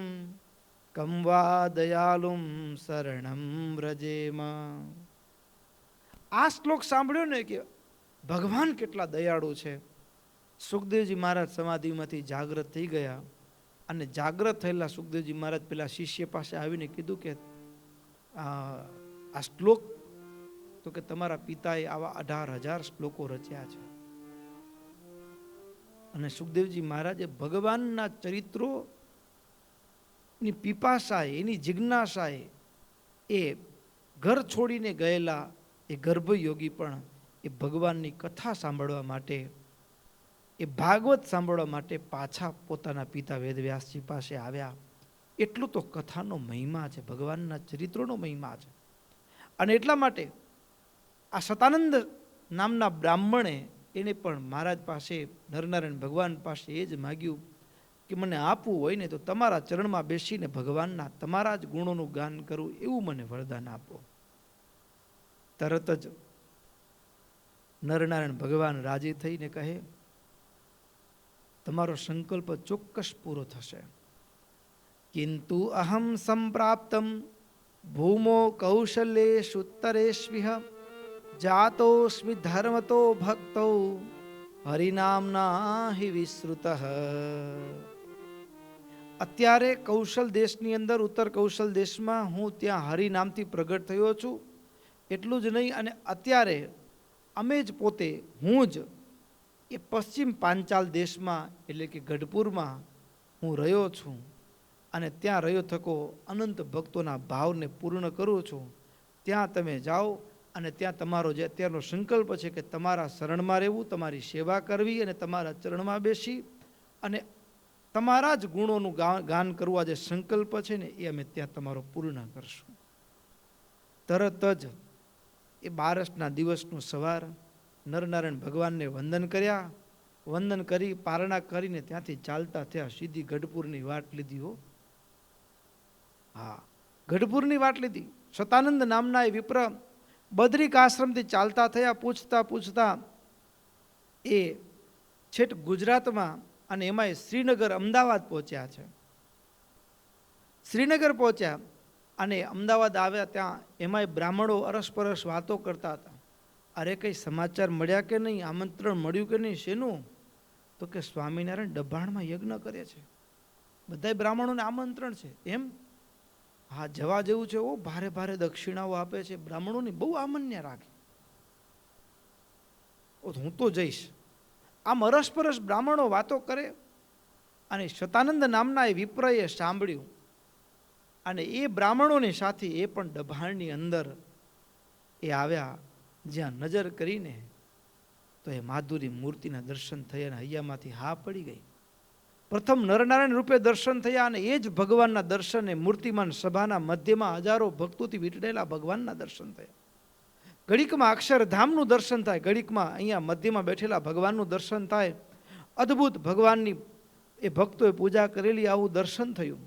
કમ વા દયાલુમ શરણમ વ્રજેમા. આ શ્લોક સાંભળ્યો ને કે ભગવાન કેટલા દયાળુ છે. સુખદેવજી મહારાજ સમાધિમાંથી જાગૃત થઈ ગયા, અને જાગૃત થયેલા સુખદેવજી મહારાજ પેલા શિષ્ય પાસે આવીને કીધું કે આ શ્લોક તો કે તમારા પિતાએ આવા 18,000 શ્લોકો રચ્યા છે. અને સુખદેવજી મહારાજે ભગવાનના ચરિત્રોની પીપાસાએ, એની જિજ્ઞાસાએ એ ઘર છોડીને ગયેલા એ ગર્ભયોગી પણ એ ભગવાનની કથા સાંભળવા માટે, એ ભાગવત સાંભળવા માટે પાછા પોતાના પિતા વેદવ્યાસજી પાસે આવ્યા. એટલું તો કથાનો મહિમા છે, ભગવાનના ચરિત્રોનો મહિમા છે. અને એટલા માટે આ સતાનંદ નામના બ્રાહ્મણે એને પણ મહારાજ પાસે, નરનારાયણ ભગવાન પાસે એ જ માગ્યું કે મને આપવું હોય ને તો તમારા ચરણમાં બેસીને ભગવાનના તમારા જ ગુણોનું ગાન કરું એવું મને વરદાન આપો. તરત જ નરનારાયણ ભગવાન રાજી થઈને કહે, તમારો સંકલ્પ ચોક્કસ પૂરો થશે. કિંતુ અહમ સંપ્રાપ્તમ ભૂમો કૌશલ્યેષુત્તરેષ્વિહ જાતોસ્મિ ધર્મતો ભક્તો હરિનામના હિ વિશ્રુતઃ. અત્યારે કૌશલ દેશની અંદર, ઉત્તર કૌશલ દેશમાં હું ત્યાં હરિનામથી પ્રગટ થયો છું. એટલું જ નહીં, અને અત્યારે અમે જ પોતે, હું જ એ પશ્ચિમ પાંચાલ દેશમાં એટલે કે ગઢપુરમાં હું રહ્યો છું, અને ત્યાં રહ્યો થકો અનંત ભક્તોના ભાવને પૂર્ણ કરું છું. ત્યાં તમે જાઓ, અને ત્યાં તમારો જે અત્યારનો સંકલ્પ છે કે તમારા શરણમાં રહેવું, તમારી સેવા કરવી, અને તમારા ચરણમાં બેસી અને તમારા જ ગુણોનું ગાન કરવું, આ જે સંકલ્પ છે ને એ અમે ત્યાં તમારો પૂર્ણ કરશું. તરત જ એ બારસના દિવસનું સવાર નરનારાયણ ભગવાનને વંદન કર્યા. વંદન કરી પારણા કરીને ત્યાંથી ચાલતા થયા, સીધી ગઢપુરની વાટ લીધી. હો હા, ગઢપુરની વાટ લીધી. સતાનંદ નામના એ વિપ્ર બદ્રિક આશ્રમથી ચાલતા થયા. પૂછતા પૂછતા એ છેટ ગુજરાતમાં, અને એમાંય શ્રીનગર, અમદાવાદ પહોંચ્યા છે. શ્રીનગર પહોંચ્યા અને અમદાવાદ આવ્યા. ત્યાં એમાંય બ્રાહ્મણો અરસપરસ વાતો કરતા હતા. અરે કંઈ સમાચાર મળ્યા કે નહીં, આમંત્રણ મળ્યું કે નહીં? શેનું? તો કે સ્વામિનારાયણ ડભાણમાં યજ્ઞ કરે છે, બધાય બ્રાહ્મણોને આમંત્રણ છે. એમ? હા, જવા જેવું છે. ઓ ભારે ભારે દક્ષિણાઓ આપે છે, બ્રાહ્મણોની બહુ આમન્ય રાખે. હું તો જઈશ. આમ અરસપરસ બ્રાહ્મણો વાતો કરે, અને શતાનંદ નામના એ વિપ્રએ સાંભળ્યું, અને એ બ્રાહ્મણોની સાથે એ પણ ડભાણની અંદર એ આવ્યા. જ્યાં નજર કરીને તો એ માધુરી મૂર્તિના દર્શન થયા, અને હૈયામાંથી હા પડી ગઈ. પ્રથમ નરનારાયણ રૂપે દર્શન થયા, અને એ જ ભગવાનના દર્શન, એ મૂર્તિમાન સભાના મધ્યમાં હજારો ભક્તોથી વીંટળેલા ભગવાનના દર્શન થયા. ઘડીકમાં અક્ષરધામનું દર્શન થાય, ઘડીકમાં અહીંયા મધ્યમાં બેઠેલા ભગવાનનું દર્શન થાય. અદ્ભુત ભગવાનની એ ભક્તોએ પૂજા કરેલી, આવું દર્શન થયું.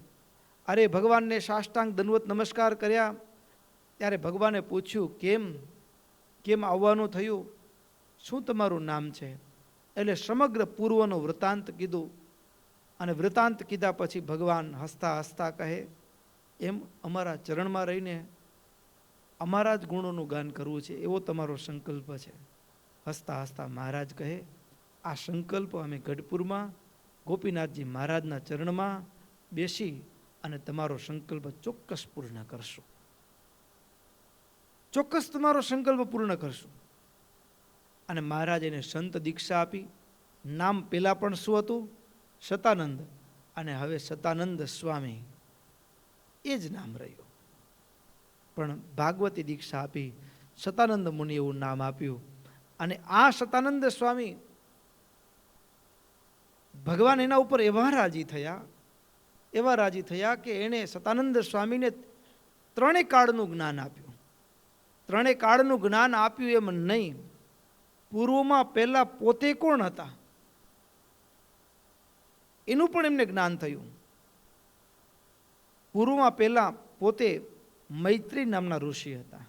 અરે ભગવાનને સાષ્ટાંગ દંડવત નમસ્કાર કર્યા. ત્યારે ભગવાને પૂછ્યું, કેમ આવવાનું થયું? શું તમારું નામ છે? એટલે સમગ્ર પૂર્વનો વૃત્તાંત કીધું. અને વૃત્તાંત કીધા પછી ભગવાન હસતા હસતા કહે, એમ અમારા ચરણમાં રહીને અમારા જ ગુણોનું ગાન કરવું છે, એવો તમારો સંકલ્પ છે. હસતા હસતા મહારાજ કહે, આ સંકલ્પ અમે ગઢપુરમાં ગોપીનાથજી મહારાજના ચરણમાં બેસી અને તમારો સંકલ્પ ચોક્કસ પૂર્ણ કરશું. ચોક્કસ તમારો સંકલ્પ પૂર્ણ કરશું. અને મહારાજ એને સંત દીક્ષા આપી. નામ પહેલાં પણ શું હતું? શતાનંદ. અને હવે શતાનંદ સ્વામી એ જ નામ રહ્યું. પણ ભાગવતી દીક્ષા આપી શતાનંદ મુનિ એવું નામ આપ્યું. અને આ શતાનંદ સ્વામી ભગવાન એના ઉપર એવા રાજી થયા કે એણે શતાનંદ સ્વામીને ત્રણેય કાળનું જ્ઞાન આપ્યું. ત્રણેય કાળનું જ્ઞાન આપ્યું એમ નહીં, પૂર્વમાં પહેલા પોતે કોણ હતા એનું પણ એમને જ્ઞાન થયું. પૂર્વમાં પહેલા પોતે મૈત્રી નામના ઋષિ હતા.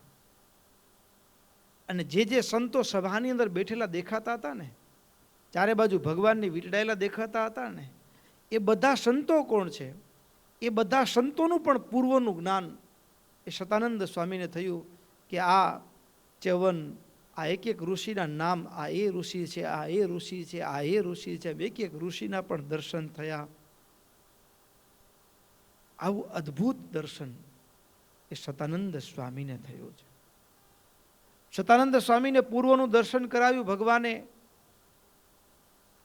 અને જે સંતો સભાની અંદર બેઠેલા દેખાતા હતા ને, ચારે બાજુ ભગવાનની વીંટળાયેલા દેખાતા હતા ને, એ બધા સંતો કોણ છે? એ બધા સંતોનું પણ પૂર્વનું જ્ઞાન એ શતાનંદ સ્વામીને થયું કે આ ચ્યવન, આ એક એક ઋષિના નામ, આ એ ઋષિ છે, આ એ ઋષિ છે, આ એ ઋષિ છે. એક એક ઋષિના પણ દર્શન થયા. આવું અદ્ભુત દર્શન એ શતાનંદ સ્વામીને થયું છે. શતાનંદ સ્વામીને પૂર્વનું દર્શન કરાવ્યું ભગવાને.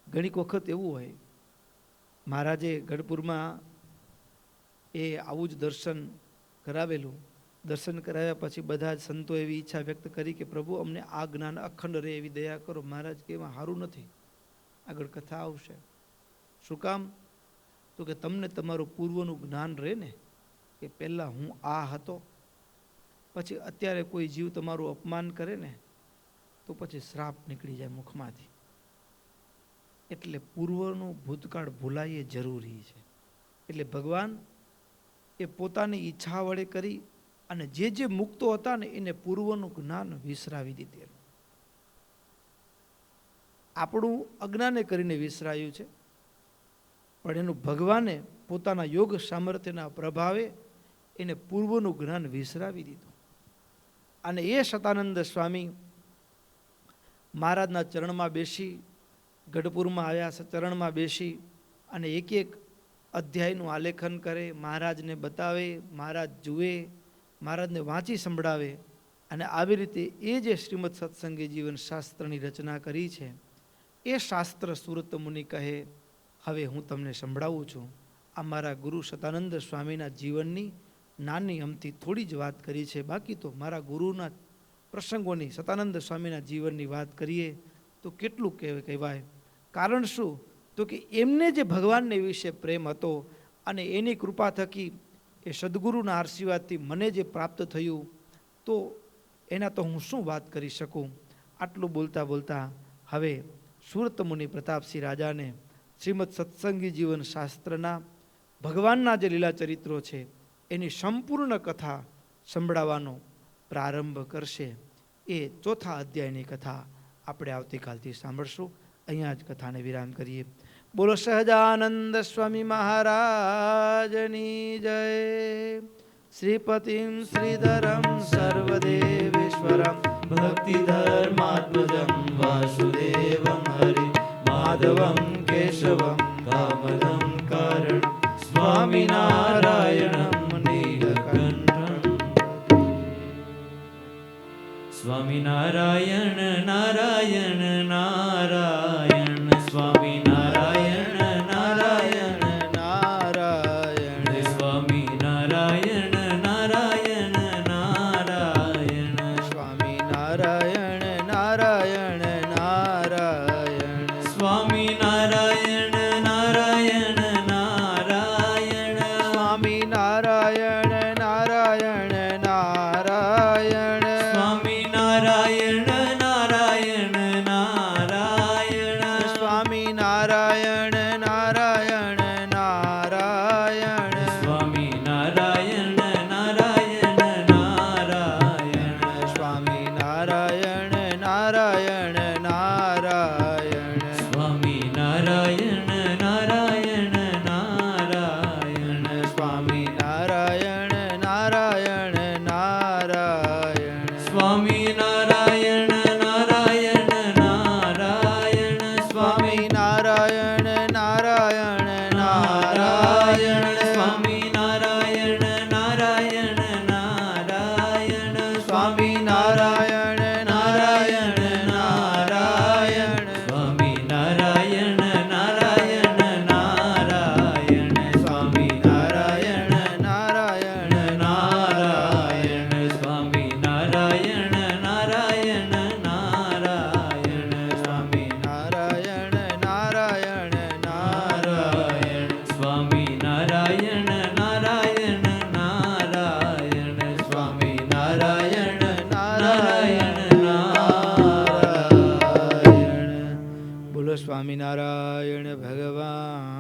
ઘણીક વખત એવું હોય, મહારાજે ગઢપુરમાં એ આવું જ દર્શન કરાવેલું. દર્શન કરાવ્યા પછી બધા જ સંતો એવી ઈચ્છા વ્યક્ત કરી કે પ્રભુ અમને આ જ્ઞાન અખંડ રહે એવી દયા કરો. મહારાજ કે એમાં સારું નથી, આગળ કથા આવશે. શું કામ? તો કે તમને તમારું પૂર્વનું જ્ઞાન રહે ને કે પહેલાં હું આ હતો, પછી અત્યારે કોઈ જીવ તમારું અપમાન કરે ને તો પછી શ્રાપ નીકળી જાય મુખમાંથી. એટલે પૂર્વનું ભૂતકાળ ભૂલાય એ જરૂરી છે. એટલે ભગવાન એ પોતાની ઈચ્છા વડે કરી અને જે મુક્તો હતા ને એને પૂર્વનું જ્ઞાન વિસરાવી દીધેલું. આપણું અજ્ઞાને કરીને વિસરાયું છે, પણ એનું ભગવાને પોતાના યોગ સામર્થ્યના પ્રભાવે એને પૂર્વનું જ્ઞાન વિસરાવી દીધું. અને એ શતાનંદ સ્વામી મહારાજના ચરણમાં બેસી, ગઢપુરમાં આવ્યા, ચરણમાં બેસી અને એક એક અધ્યાયનું આલેખન કરે, મહારાજને બતાવે, મહારાજ જુએ, મહારાજને વાંચી સંભળાવે. અને આવી રીતે એ જે શ્રીમદ સત્સંગી જીવન શાસ્ત્રની રચના કરી છે એ શાસ્ત્ર સુરત મુનિ કહે હવે હું તમને સંભળાવું છું. આ મારા ગુરુ શતાનંદ સ્વામીના જીવનની નાની અમથી થોડી જ વાત કરી છે. બાકી તો મારા ગુરુના પ્રસંગોની, શતાનંદ સ્વામીના જીવનની વાત કરીએ તો કેટલું કહેવાય. કારણ શું? તો કે એમને જે ભગવાનને વિશે પ્રેમ હતો અને એની કૃપા થકી એ સદગુરુના આશીર્વાદથી મને જે પ્રાપ્ત થયું, તો એના તો હું શું વાત કરી શકું. આટલું બોલતા બોલતા હવે સુરત મુનિ પ્રતાપસિંહ રાજાને શ્રીમદ સત્સંગી જીવન શાસ્ત્રના ભગવાનના જે લીલા ચરિત્રો છે એની સંપૂર્ણ કથા સંભળાવવાનો પ્રારંભ કરશે. એ ચોથા અધ્યાયની કથા આપણે આવતીકાલથી સાંભળશું. અહીંયા જ કથાને વિરામ કરીએ. બોલો સહજાનંદ સ્વામી મહારાજની જય. શ્રીપતિમ શ્રીધરમ સર્વદેવેશ્વરમ ભક્તિધર્માત્મજં વાસુદેવં હરિ માધવં કેશવં કામદં કારણ સ્વામિનારાયણં નીલકંઠં. સ્વામિનારાયણ નારાયણ નારાયણ સ્વામિનારાયણ નારાયણ નારાયણ સ્વામિનારાયણ નારાયણ નારાયણ સ્વામિનારાયણ નારાયણ નારાયણ સ્વામિનારાયણ નારાયણ નારાયણ સ્વામિનારાયણ નારાયણ નારાયણ સ્વામિનારાયણ નારાયણ નારાયણ સ્વામિનારાયણ નારાયણ નારાયણ સ્વામિનારાયણ નારાયણ નારાયણ સ્વામિનારાયણ નારાયણ નારાયણ સ્વામિનારાયણ સ્વામિનારાયણ ભગવાન